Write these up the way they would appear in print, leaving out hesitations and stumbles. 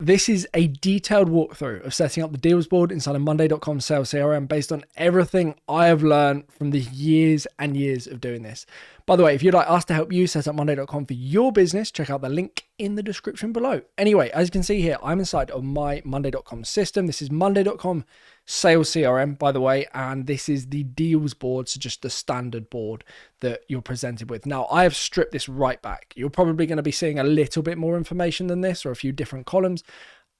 this is a detailed walkthrough of setting up the deals board inside of Monday.com sales CRM based on everything I have learned from the years and years of doing this. By the way, if you'd like us to help you set up Monday.com for your business, check out the link in the description below. Anyway, as you can see here, I'm inside of my Monday.com system. This is Monday.com sales CRM, by the way, and this is the deals board, so just the standard board that you're presented with. Now, I have stripped this right back. You're probably going to be seeing a little bit more information than this, or a few different columns.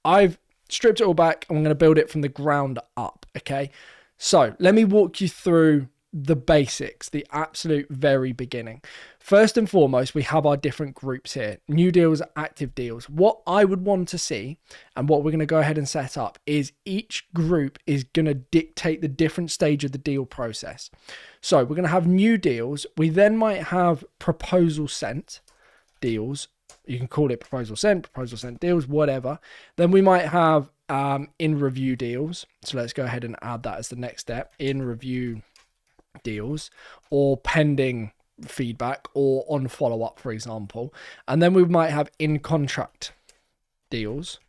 I've stripped it all back, and I'm going to build it from the ground up, okay? So let me walk you through the basics, the absolute very beginning. First and foremost, we have our different groups here: new deals, active deals. What I would want to see, and what we're going to go ahead and set up, is each group is going to dictate the different stage of the deal process. So we're going to have new deals. We then might have proposal sent deals. You can call it proposal sent deals, whatever. Then we might have in review deals. So let's go ahead and add that as the next step: in review deals, or pending feedback, or on follow-up, for example. And then we might have in contract deals.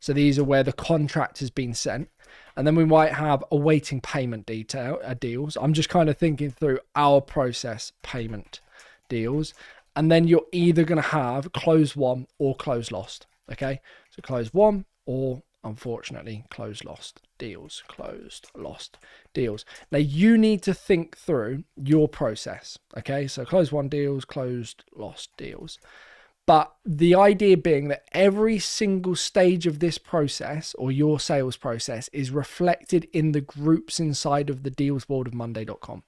So these are where the contract has been sent. And then we might have awaiting payment deals. I'm just kind of thinking through our process, payment deals. And then you're either going to have close won or close lost. Okay, so close won, or unfortunately closed lost deals. Now you need to think through your process. Okay, so closed won deals, closed lost deals. But the idea being that every single stage of this process, or your sales process, is reflected in the groups inside of the deals board of Monday.com,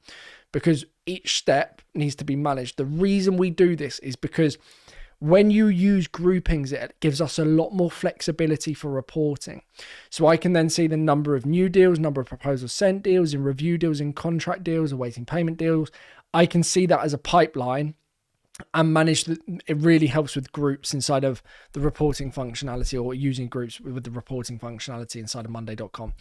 because each step needs to be managed. The reason we do this is because when you use groupings, it gives us a lot more flexibility for reporting. So I can then see the number of new deals, number of proposals sent deals, in review deals, in contract deals, awaiting payment deals. I can see that as a pipeline and manage it. Really helps with groups inside of the reporting functionality, or using groups with the reporting functionality inside of Monday.com.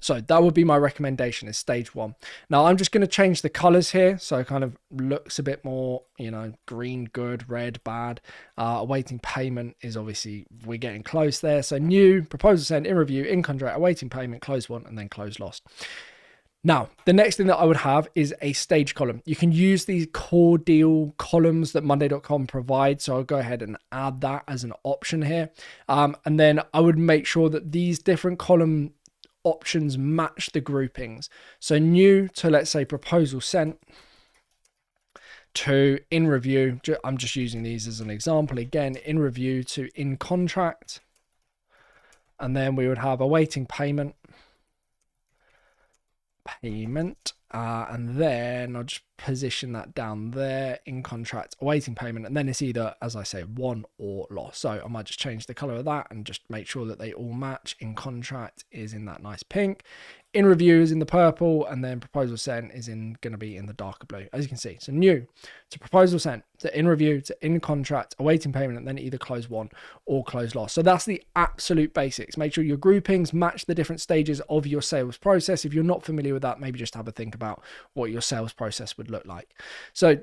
So that would be my recommendation, is stage one. Now I'm just going to change the colors here, so it kind of looks a bit more, green, good, red, bad. Awaiting payment is obviously, we're getting close there. So new, proposal sent, in review, in contract, awaiting payment, close won, and then close lost. Now, the next thing that I would have is a stage column. You can use these core deal columns that Monday.com provides. So I'll go ahead and add that as an option here. And then I would make sure that these different column options match the groupings. So new to, let's say, proposal sent, to in review. I'm just using these as an example. Again, in review to in contract. And then we would have awaiting payment, and then I'll just position that down there, in contract, awaiting payment, and then it's either, as I say, won or lost. So I might just change the color of that and just make sure that they all match. In contract is in that nice pink, in review is in the purple, and then proposal sent is going to be in the darker blue, as you can see. So new to proposal sent, to in review, to in contract, awaiting payment, and then either close won or close lost. So that's the absolute basics. Make sure your groupings match the different stages of your sales process. If you're not familiar with that, maybe just have a think about what your sales process would look like. So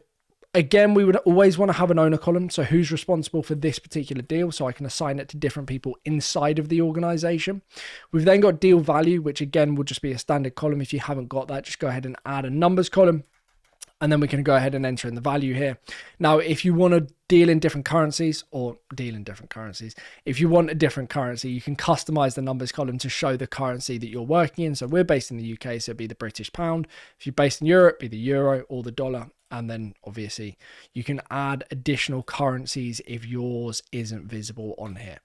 again, we would always want to have an owner column. So who's responsible for this particular deal? So I can assign it to different people inside of the organization. We've then got deal value, which again will just be a standard column. If you haven't got that, just go ahead and add a numbers column. And then we can go ahead and enter in the value here. Now, if you want to deal in different currencies, if you want a different currency, you can customize the numbers column to show the currency that you're working in. So we're based in the UK, so it'd be the British pound. If you're based in Europe, it'd be the euro or the dollar. And then obviously you can add additional currencies if yours isn't visible on here.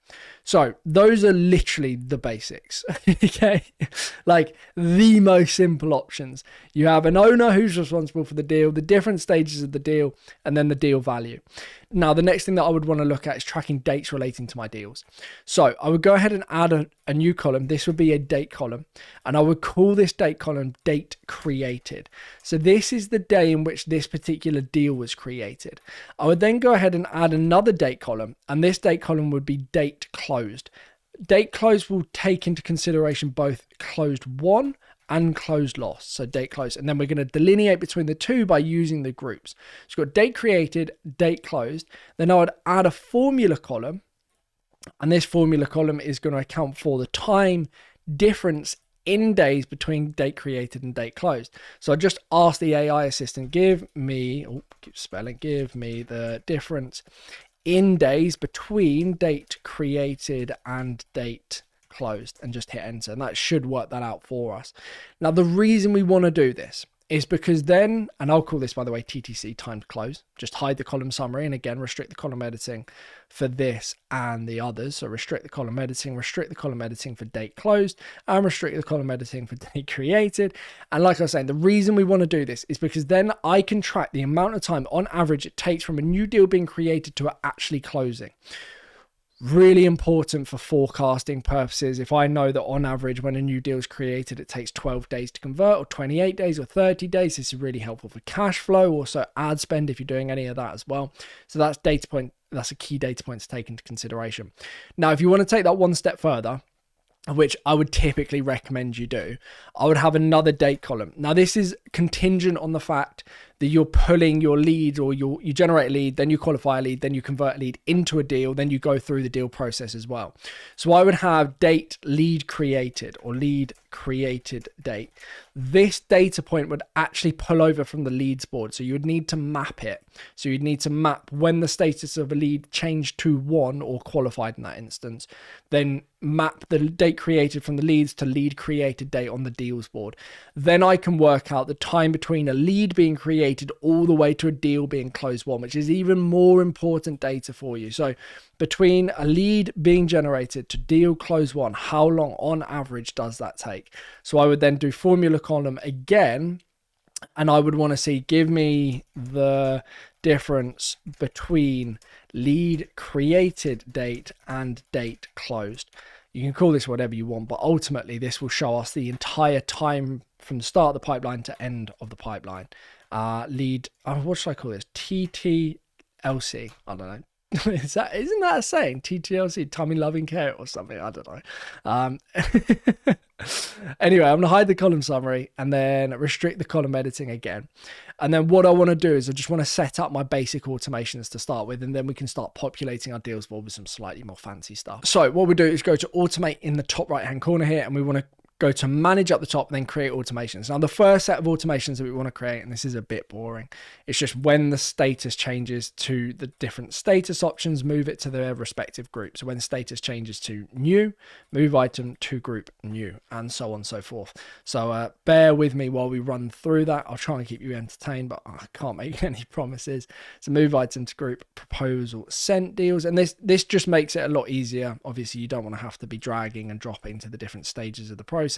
So those are literally the basics, okay? Like the most simple options. You have an owner who's responsible for the deal, the different stages of the deal, and then the deal value. Now, the next thing that I would want to look at is tracking dates relating to my deals. So I would go ahead and add a new column. This would be a date column, and I would call this date column date created. So this is the day in which this particular deal was created. I would then go ahead and add another date column, and this date column would be date closed. Date closed will take into consideration both closed won and closed lost. So date closed, and then we're going to delineate between the two by using the groups. So we've got date created, date closed. Then I would add a formula column And this formula column is going to account for the time difference in days between date created and date closed. So I just asked the AI assistant, give me the difference in days between date created and date closed, and just hit enter, and that should work that out for us. Now the reason we want to do this is because then, and I'll call this, by the way, TTC, timed close, just hide the column summary, and again restrict the column editing for this and the others. So restrict the column editing for date closed, and restrict the column editing for date created. And like I was saying, the reason we want to do this is because then I can track the amount of time on average it takes from a new deal being created to actually closing. Really important for forecasting purposes. If I know that on average when a new deal is created it takes 12 days to convert, or 28 days, or 30 days, this is really helpful for cash flow, also ad spend if you're doing any of that as well. So that's a key data point to take into consideration. Now if you want to take that one step further, which I would typically recommend you do, I would have another date column. Now this is contingent on the fact that you're pulling your leads, or you generate a lead, then you qualify a lead, then you convert a lead into a deal, then you go through the deal process as well. So I would have date lead created, or lead created date. This data point would actually pull over from the leads board. So you would need to map it. So you'd need to map when the status of a lead changed to won, or qualified in that instance, then map the date created from the leads to lead created date on the deals board. Then I can work out the time between a lead being created all the way to a deal being closed won, which is even more important data for you. So between a lead being generated to deal close won, how long on average does that take? So I would then do formula column again, and I would want to see, give me the difference between lead created date and date closed. You can call this whatever you want, but ultimately this will show us the entire time from the start of the pipeline to end of the pipeline. What should I call this? TTLC. I don't know. Isn't that a saying? TTLC, tummy loving care or something? I don't know. Anyway, I'm gonna hide the column summary and then restrict the column editing again. And then what I want to do is I just want to set up my basic automations to start with, and then we can start populating our deals board with some slightly more fancy stuff. So what we do is go to automate in the top right hand corner here, and we want to go to manage up the top, and then create automations. Now the first set of automations that we want to create, and this is a bit boring, it's just when the status changes to the different status options, move it to their respective group. So when status changes to new, move item to group new, and so on and so forth. So bear with me while we run through that. I'll try and keep you entertained, but I can't make any promises. So move item to group, proposal, sent deals, and this just makes it a lot easier. Obviously you don't want to have to be dragging and dropping to the different stages of the process.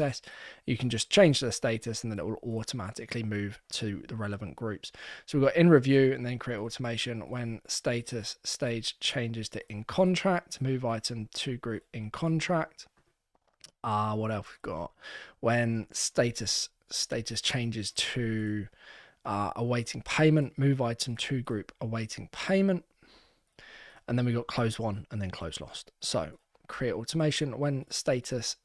You can just change the status and then it will automatically move to the relevant groups. So we've got in review and then create automation when status stage changes to in contract, move item to group in contract. What else we've got? When status changes to awaiting payment, move item to group awaiting payment. And then we got close won and then close lost. So create automation when status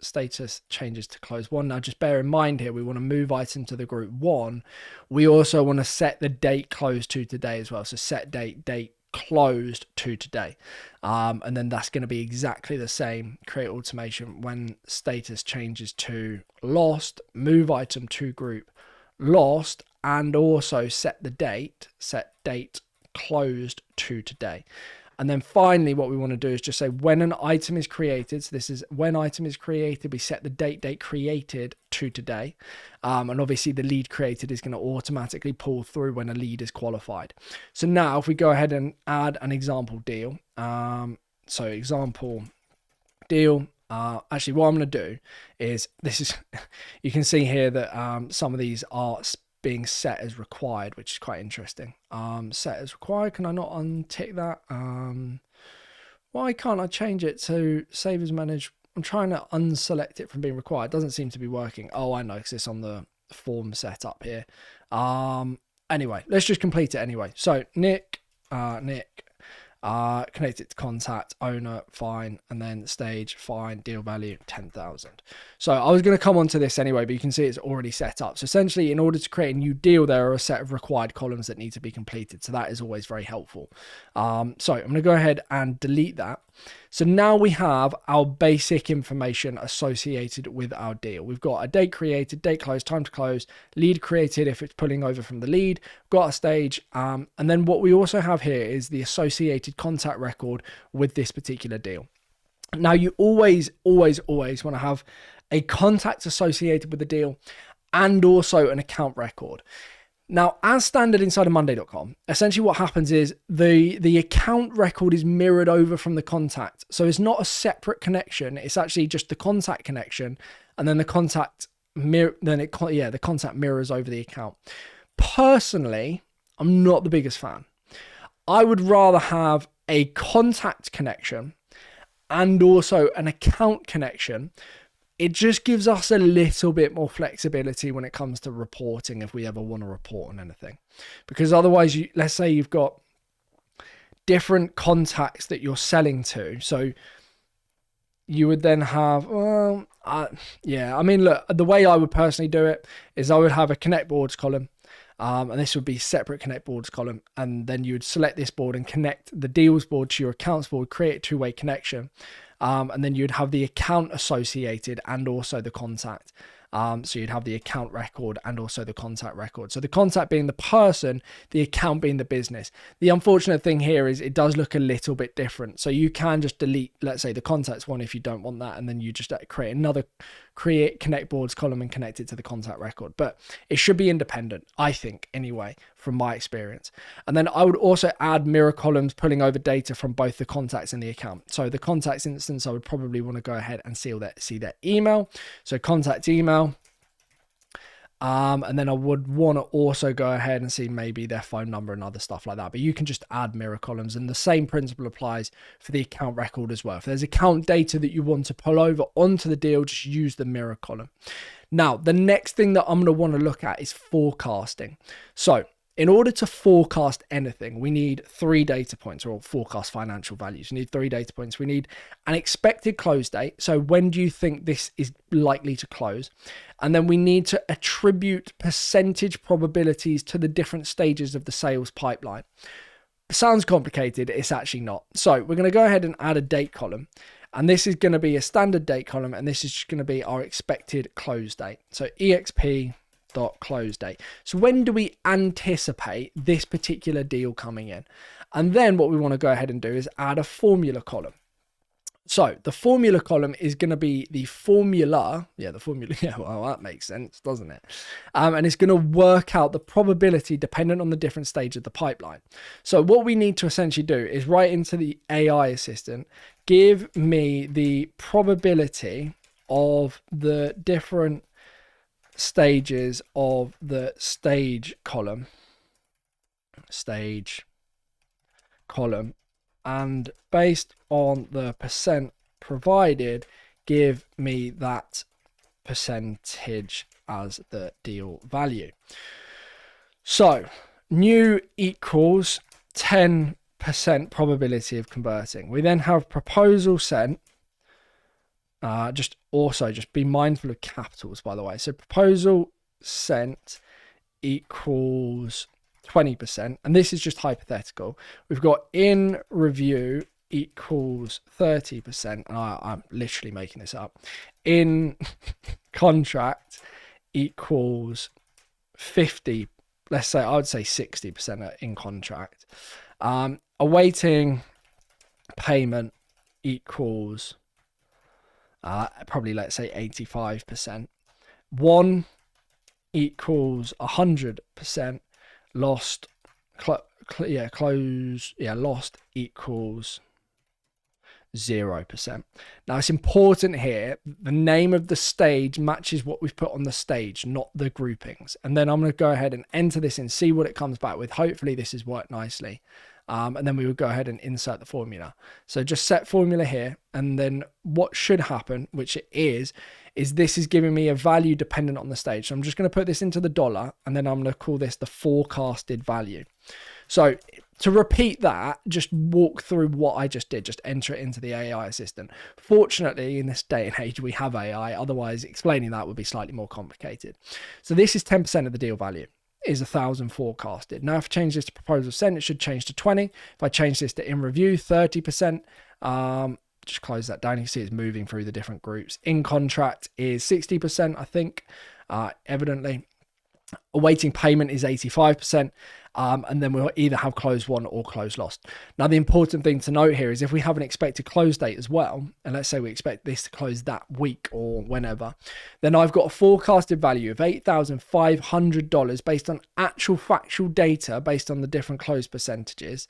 changes to close won. Now just bear in mind here, we want to move item to the group one. We also want to set the date closed to today as well. So set date closed to today. And then that's going to be exactly the same. Create automation when status changes to lost, move item to group lost, and also set date closed to today. And then finally, what we want to do is just say when an item is created. So this is when item is created, we set the date created to today. And obviously the lead created is going to automatically pull through when a lead is qualified. So now if we go ahead and add an example deal. So example deal. Actually, what I'm going to do is you can see here that some of these are being set as required, which is quite interesting. Set as required. Can I not untick that? Why can't I change it to save as managed? I'm trying to unselect it from being required. It doesn't seem to be working. Oh, I know, because it's on the form setup here. Anyway, let's just complete it anyway. So Nick, connect it to contact, owner, fine, and then stage, fine, deal value 10,000. So I was going to come on to this anyway, but you can see it's already set up. So essentially, in order to create a new deal, there are a set of required columns that need to be completed. So that is always very helpful. So I'm going to go ahead and delete that. So now we have our basic information associated with our deal. We've got a date created, date closed, time to close, lead created if it's pulling over from the lead, got a stage. And then what we also have here is the associated contact record with this particular deal. Now you always want to have a contact associated with the deal and also an account record. Now, as standard inside of Monday.com, essentially what happens is the account record is mirrored over from the contact. So it's not a separate connection. It's actually just the contact connection, and then the contact the contact mirrors over the account. Personally, I'm not the biggest fan. I would rather have a contact connection and also an account connection. It just gives us a little bit more flexibility when it comes to reporting if we ever want to report on anything. Because otherwise, let's say you've got different contacts that you're selling to. So you would then have, look, the way I would personally do it is I would have a connect boards column. And this would be separate connect boards column. And then you would select this board and connect the deals board to your accounts board, create a two-way connection. And then you'd have the account associated and also the contact. So you'd have the account record and also the contact record. So the contact being the person, the account being the business. The unfortunate thing here is it does look a little bit different. So you can just delete, let's say, the contacts one if you don't want that. And then you just create connect boards column and connect it to the contact record. But it should be independent, I think, anyway, from my experience. And then I would also add mirror columns pulling over data from both the contacts and the account. So the contacts instance, I would probably want to go ahead and see their email. So contact email. And then I would want to also go ahead and see maybe their phone number and other stuff like that. But you can just add mirror columns, and the same principle applies for the account record as well. If there's account data that you want to pull over onto the deal, just use the mirror column. Now, the next thing that I'm going to want to look at is forecasting. So in order to forecast anything, we need 3 data points, or forecast financial values. We need 3 data points. We need an expected close date. So when do you think this is likely to close? And then we need to attribute percentage probabilities to the different stages of the sales pipeline. It sounds complicated. It's actually not. So we're going to go ahead and add a date column. And this is going to be a standard date column. And this is just going to be our expected close date. So exp.close date. So when do we anticipate this particular deal coming in? And then what we want to go ahead and do is add a formula column. So the formula column is going to be the formula. Yeah, well, that makes sense, doesn't it? And it's going to work out the probability dependent on the different stage of the pipeline. So what we need to essentially do is write into the AI assistant, give me the probability of the different stages of the stage column, and based on the percent provided, give me that percentage as the deal value. So new equals 10% probability of converting. We then have proposal sent. Just be mindful of capitals, by the way. So proposal sent equals 20%, and this is just hypothetical. We've got in review equals 30%, and I'm literally making this up. In contract equals 50. Let's say I would say 60% in contract. Awaiting payment equals probably, let's say, 85%. 1 equals 100%. Lost equals 0%. Now it's important here, the name of the stage matches what we've put on the stage, not the groupings. And then I'm going to go ahead and enter this and see what it comes back with. Hopefully this has worked nicely. And then we would go ahead and insert the formula. So just set formula here. And then what should happen, which it is this is giving me a value dependent on the stage. So I'm just going to put this into the dollar, and then I'm going to call this the forecasted value. So to repeat that, just walk through what I just did, just enter it into the AI assistant. Fortunately, in this day and age, we have AI. Otherwise, explaining that would be slightly more complicated. So this is 10% of the deal value. Is 1,000 forecasted. Now if I change this to proposal sent, it should change to 20. If I change this to in review, 30%, Just close that down. You can see it's moving through the different groups. In contract is 60%, I think, evidently. Awaiting payment is 85%. And then we'll either have close won or close lost. Now, the important thing to note here is if we have an expected close date as well, and let's say we expect this to close that week or whenever, then I've got a forecasted value of $8,500 based on actual factual data, based on the different close percentages,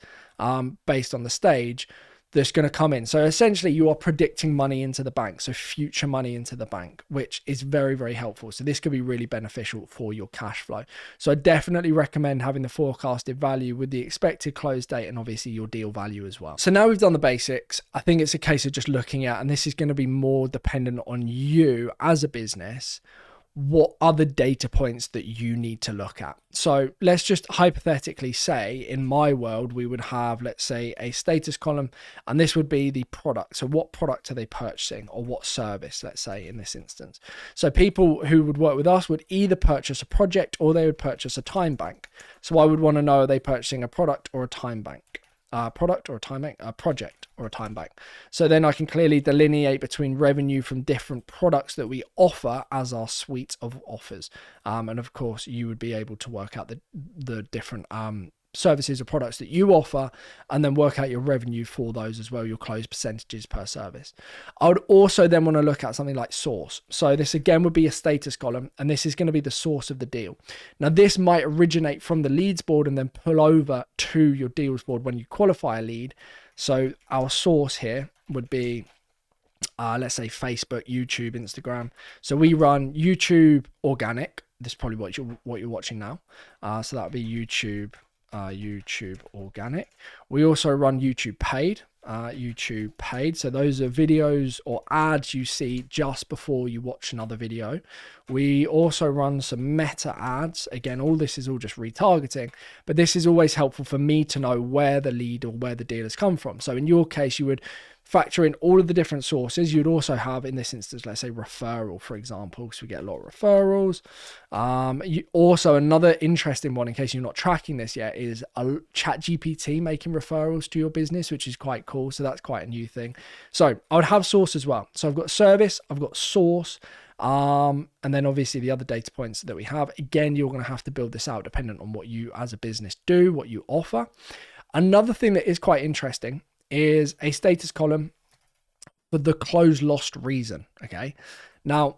based on the stage, that's going to come in. So essentially you are predicting money into the bank, so future money into the bank, which is very, very helpful. So this could be really beneficial for your cash flow. So I definitely recommend having the forecasted value with the expected close date and obviously your deal value as well. So now we've done the basics. I think it's a case of just looking at, and this is going to be more dependent on you as a business, what other data points that you need to look at. So let's just hypothetically say in my world, we would have, let's say, a status column, and this would be the product. So what product are they purchasing, or what service, let's say in this instance. So people who would work with us would either purchase a project or they would purchase a time bank. So I would want to know, are they purchasing a product or a time bank? Product or a time bank, a project or a time bank. So then I can clearly delineate between revenue from different products that we offer as our suite of offers. And of course, you would be able to work out the different services or products that you offer, and then work out your revenue for those as well, your close percentages per service. I would also then want to look at something like source. So this again would be a status column, and this is going to be the source of the deal. Now this might originate from the leads board and then pull over to your deals board when you qualify a lead. So our source here would be let's say Facebook, YouTube, Instagram. So we run YouTube organic. This is probably what you're watching now. So that would be YouTube organic. We also run YouTube paid. So those are videos or ads you see just before you watch another video. We also run some meta ads. Again, all this is all just retargeting, but this is always helpful for me to know where the lead or where the deal has come from. So in your case, you would factor in all of the different sources. You'd also have, in this instance, let's say referral, for example, because we get a lot of referrals. Also, another interesting one, in case you're not tracking this yet, is a ChatGPT making referrals to your business, which is quite cool. So that's quite a new thing. So I would have source as well. So I've got service, I've got source, and then obviously the other data points that we have. Again, you're going to have to build this out dependent on what you as a business do, what you offer. Another thing that is quite interesting is a status column for the close lost reason. Okay. Now,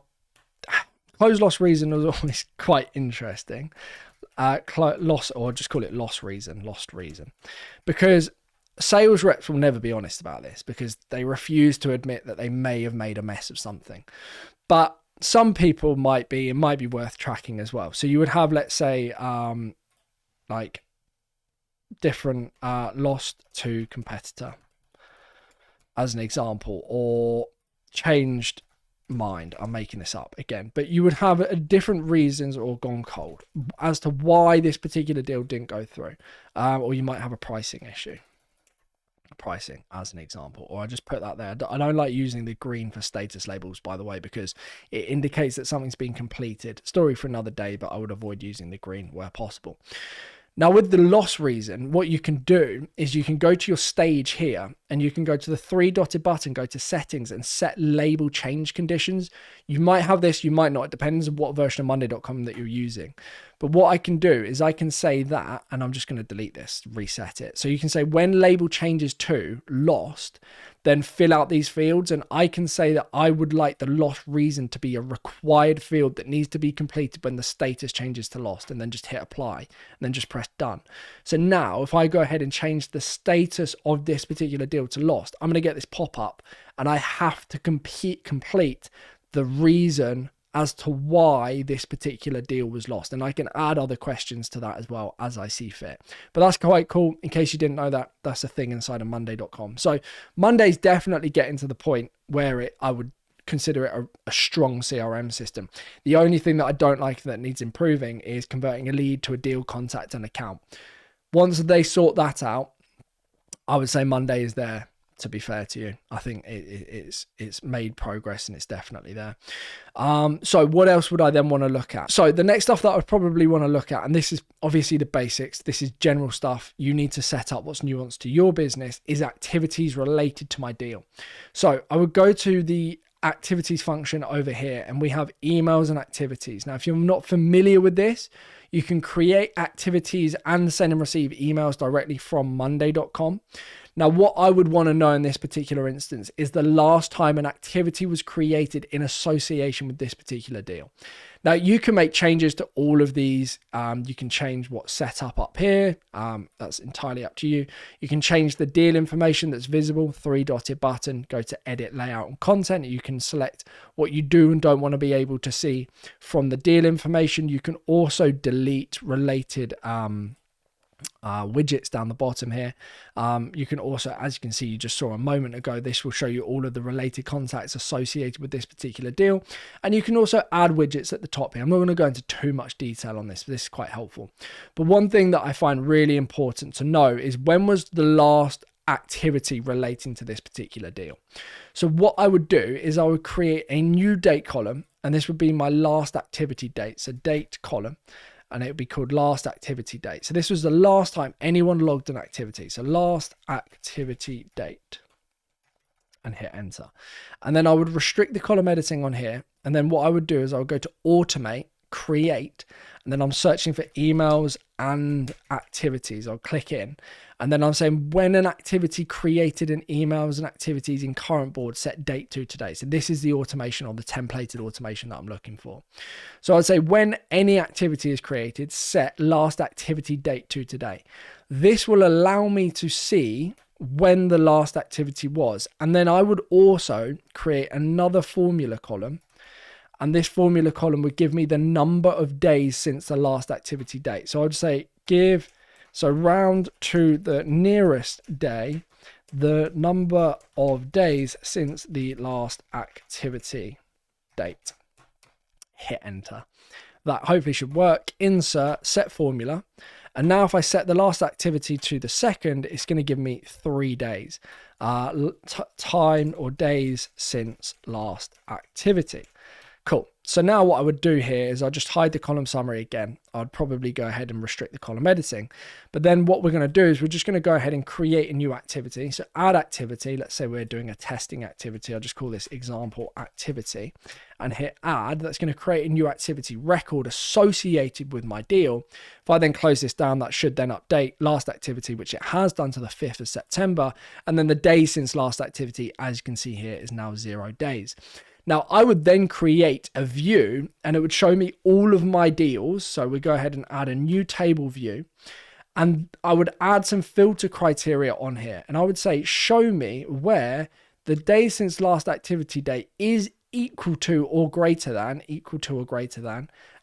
close lost reason was always quite interesting. Loss, or just call it lost reason, because sales reps will never be honest about this because they refuse to admit that they may have made a mess of something. But some people might be, it might be worth tracking as well. So you would have, let's say, like different lost to competitor as an example, or changed mind. I'm making this up again, but you would have different reasons or gone cold as to why this particular deal didn't go through, or you might have a pricing issue. Pricing as an example, or I just put that there. I don't like using the green for status labels, by the way, because it indicates that something's been completed. Story for another day, but I would avoid using the green where possible. Now with the loss reason, what you can do is you can go to your stage here and you can go to the three dotted button, go to settings and set label change conditions. You might have this, you might not. It depends on what version of Monday.com that you're using. But what I can do is I can say that, and I'm just going to delete this, reset it. So you can say when label changes to lost, then fill out these fields. And I can say that I would like the lost reason to be a required field that needs to be completed when the status changes to lost, and then just hit apply and then just press done. So now if I go ahead and change the status of this particular deal to lost, I'm going to get this pop up and I have to complete the reason as to why this particular deal was lost. And I can add other questions to that as well as I see fit. But that's quite cool. In case you didn't know that, that's a thing inside of Monday.com. So Monday's definitely getting to the point where I would consider it a strong CRM system. The only thing that I don't like that needs improving is converting a lead to a deal, contact, and account. Once they sort that out, I would say Monday is there to be fair to you. I think it's made progress and it's definitely there. So what else would I then want to look at? So the next stuff that I would probably want to look at, and this is obviously the basics, this is general stuff you need to set up what's nuanced to your business, is activities related to my deal. So I would go to the activities function over here, and we have emails and activities. Now, if you're not familiar with this, you can create activities and send and receive emails directly from monday.com. Now, what I would want to know in this particular instance is the last time an activity was created in association with this particular deal. Now, you can make changes to all of these. You can change what's set up here. That's entirely up to you. You can change the deal information that's visible, 3-dotted button, go to edit layout and content. You can select what you do and don't want to be able to see from the deal information. You can also delete related widgets down the bottom here. You can also, as you can see, you just saw a moment ago, this will show you all of the related contacts associated with this particular deal. And you can also add widgets at the top here. I'm not going to go into too much detail on this, but this is quite helpful. But one thing that I find really important to know is, when was the last activity relating to this particular deal? So what I would do is I would create a new date column, and this would be my last activity date. So date column, and it would be called last activity date. So this was the last time anyone logged an activity. So last activity date, and hit enter. And then I would restrict the column editing on here. And then what I would do is I would go to automate, create, and then I'm searching for emails and activities. I'll click in, and then I'm saying when an activity created in emails and activities in current board, set date to today. So this is the automation, or the templated automation that I'm looking for. So I'd say when any activity is created, set last activity date to today. This will allow me to see when the last activity was. And then I would also create another formula column, and this formula column would give me the number of days since the last activity date. So I'd say round to the nearest day, the number of days since the last activity date. Hit enter. That hopefully should work. Insert, set formula. And now if I set the last activity to the second, it's going to give me 3 days. Time or days since last activity. Cool. So now what I would do here is I'll just hide the column summary again. I'd probably go ahead and restrict the column editing. But then what we're going to do is we're just going to go ahead and create a new activity. So add activity. Let's say we're doing a testing activity. I'll just call this example activity and hit add. That's going to create a new activity record associated with my deal. If I then close this down, that should then update last activity, which it has done, to the 5th of September. And then the day since last activity, as you can see here, is now 0 days. Now, I would then create a view, and it would show me all of my deals. So we go ahead and add a new table view, and I would add some filter criteria on here. And I would say, show me where the day since last activity date is equal to or greater than,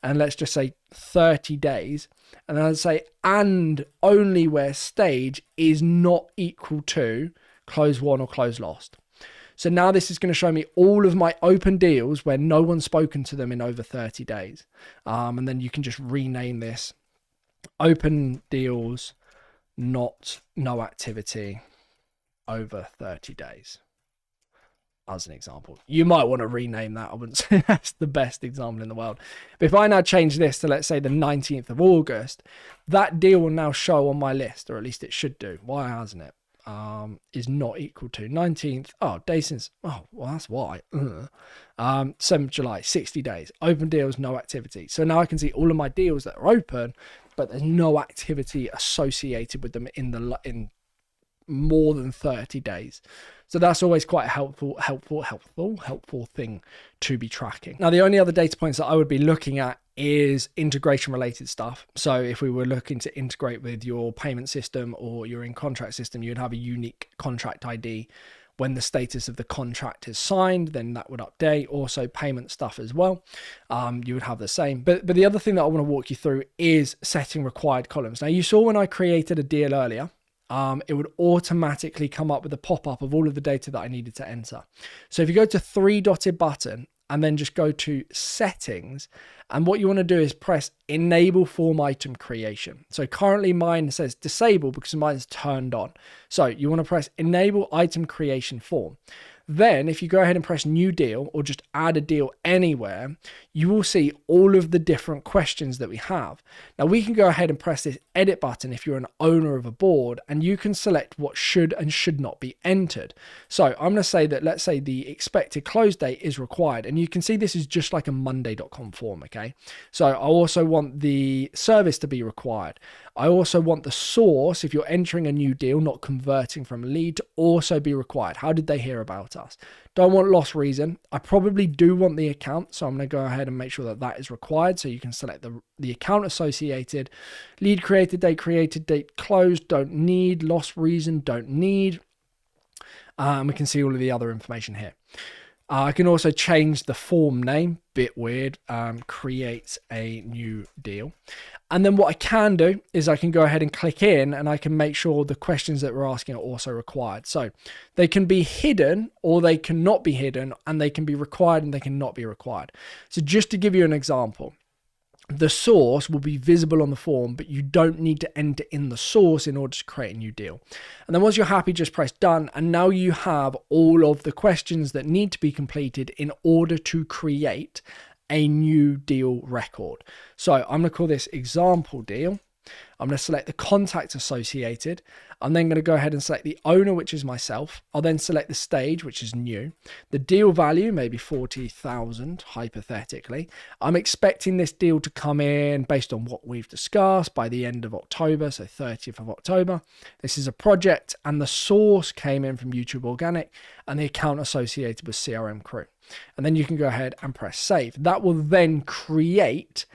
and let's just say 30 days. And then I'd say, and only where stage is not equal to close won or close lost. So now this is going to show me all of my open deals where no one's spoken to them in over 30 days. And then you can just rename this open deals, no activity over 30 days. As an example, you might want to rename that. I wouldn't say that's the best example in the world. But if I now change this to, let's say, the 19th of August, that deal will now show on my list, or at least it should do. Why hasn't it? Is not equal to 19th. Oh, day since. Oh, well, that's why. 7th July, 60 days. Open deals, no activity. So now I can see all of my deals that are open, but there's no activity associated with them in more than 30 days. So that's always quite a helpful thing to be tracking. Now, the only other data points that I would be looking at is integration related stuff. So if we were looking to integrate with your payment system or your in-contract system, you'd have a unique contract ID. When the status of the contract is signed, then that would update. Also payment stuff as well. You would have the same. But the other thing that I want to walk you through is setting required columns. Now, you saw when I created a deal earlier, it would automatically come up with a pop-up of all of the data that I needed to enter. So if you go to 3-dotted button and then just go to settings. And what you want to do is press enable form item creation. So currently mine says disable because mine's turned on. So you want to press enable item creation form. Then if you go ahead and press new deal or just add a deal anywhere, you will see all of the different questions that we have. Now we can go ahead and press this edit button if you're an owner of a board, and you can select what should and should not be entered. So I'm going to say that, let's say the expected close date is required, and you can see this is just like a monday.com form. Okay. So I also want the service to be required. I also want the source, if you're entering a new deal, not converting from a lead, to also be required. How did they hear about us? Don't want loss reason. I probably do want the account, so I'm going to go ahead and make sure that that is required. So you can select the account associated. Lead created date closed, don't need. Loss reason, don't need. We can see all of the other information here. I can also change the form name, bit weird, create a new deal. And then what I can do is I can go ahead and click in, and I can make sure the questions that we're asking are also required. So they can be hidden or they cannot be hidden, and they can be required and they cannot be required. So just to give you an example, the source will be visible on the form, but you don't need to enter in the source in order to create a new deal. And then once you're happy, just press done. And now you have all of the questions that need to be completed in order to create a new deal record. So I'm going to call this example deal. I'm going to select the contact associated. I'm then going to go ahead and select the owner, which is myself. I'll then select the stage, which is new. The deal value, maybe 40,000, hypothetically. I'm expecting this deal to come in based on what we've discussed by the end of October, so 30th of October. This is a project, and the source came in from YouTube Organic, and the account associated with CRM Crew. And then you can go ahead and press save. That will then create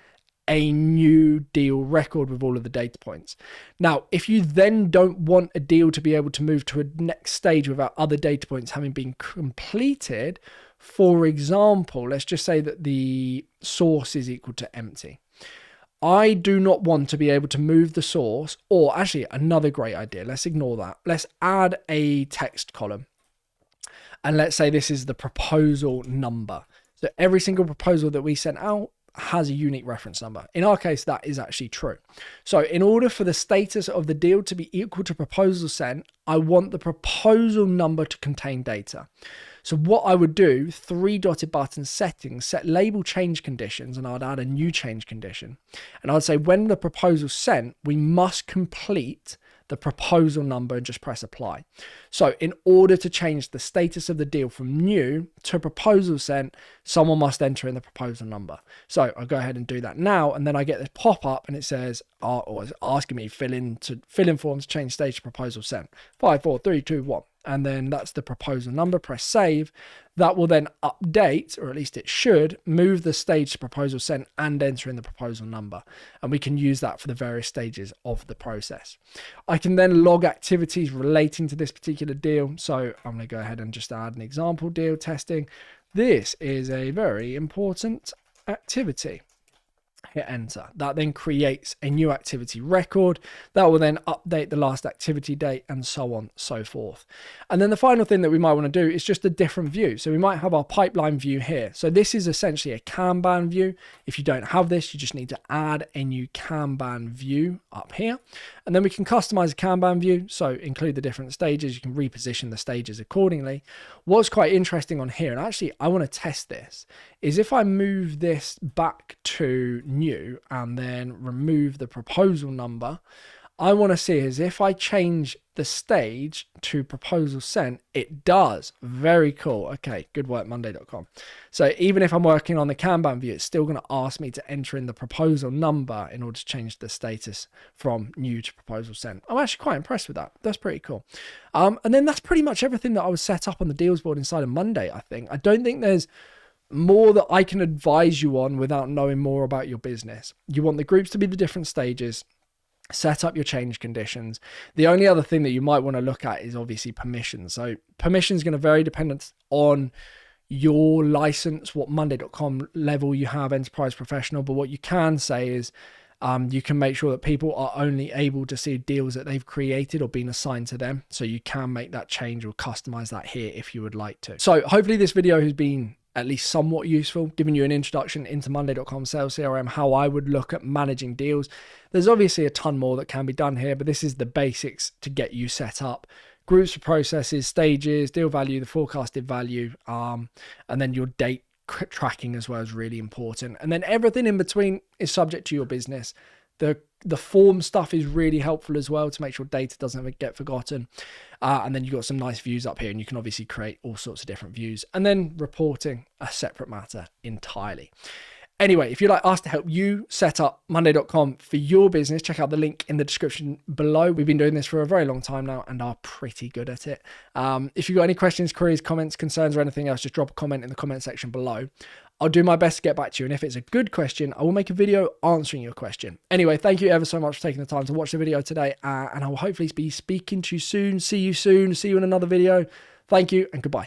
a new deal record with all of the data points. Now, if you then don't want a deal to be able to move to a next stage without other data points having been completed, for example, let's just say that the source is equal to empty. I do not want to be able to move the source, or actually another great idea, let's ignore that. Let's add a text column. And let's say this is the proposal number. So every single proposal that we sent out has a unique reference number. In our case, that is actually true. So in order for the status of the deal to be equal to proposal sent, I want the proposal number to contain data. So what I would do, 3 dotted button settings, set label change conditions, and I'd add a new change condition. And I'd say when the proposal sent, we must complete the proposal number and just press apply. So in order to change the status of the deal from new to proposal sent, someone must enter in the proposal number. So I'll go ahead and do that now, and then I get this pop up and it says, or it's asking me fill in forms, change stage to proposal sent. 5, 4, 3, 2, 1. And then that's the proposal number. Press save. That will then update, or at least it should, move the stage to proposal sent and enter in the proposal number. And we can use that for the various stages of the process. I can then log activities relating to this particular deal. So I'm going to go ahead and just add an example deal testing. This is a very important activity. Hit enter. That then creates a new activity record that will then update the last activity date, and so on, so forth. And then the final thing that we might want to do is just a different view. So we might have our pipeline view here. So this is essentially a Kanban view. If you don't have this, you just need to add a new Kanban view up here. And then we can customize a Kanban view. So include the different stages. You can reposition the stages accordingly. What's quite interesting on here, and actually I want to test this, is if I move this back to new and then remove the proposal number, I want to see is if I change the stage to proposal sent, it does. Very cool. Okay, good work, monday.com. So even if I'm working on the Kanban view, it's still going to ask me to enter in the proposal number in order to change the status from new to proposal sent. I'm actually quite impressed with that. That's pretty cool. And then that's pretty much everything that I was set up on the deals board inside of Monday, I think. I don't think there's more that I can advise you on without knowing more about your business. You want the groups to be the different stages. Set up your change conditions. The only other thing that you might want to look at is obviously permissions. So permission is going to vary dependent on your license, what monday.com level you have, enterprise, professional. But what you can say is you can make sure that people are only able to see deals that they've created or been assigned to them. So you can make that change or customize that here if you would like to. So hopefully this video has been at least somewhat useful, giving you an introduction into Monday.com Sales CRM, how I would look at managing deals. There's obviously a ton more that can be done here, but this is the basics to get you set up. Groups for processes, stages, deal value, the forecasted value, and then your date tracking as well is really important. And then everything in between is subject to your business. The form stuff is really helpful as well to make sure data doesn't get forgotten. And then you've got some nice views up here, and you can obviously create all sorts of different views. And then reporting, a separate matter entirely. Anyway, if you'd like us to help you set up Monday.com for your business, check out the link in the description below. We've been doing this for a very long time now and are pretty good at it. If you've got any questions, queries, comments, concerns, or anything else, just drop a comment in the comment section below. I'll do my best to get back to you. And if it's a good question, I will make a video answering your question. Anyway, thank you ever so much for taking the time to watch the video today. And I will hopefully be speaking to you soon. See you soon. See you in another video. Thank you and goodbye.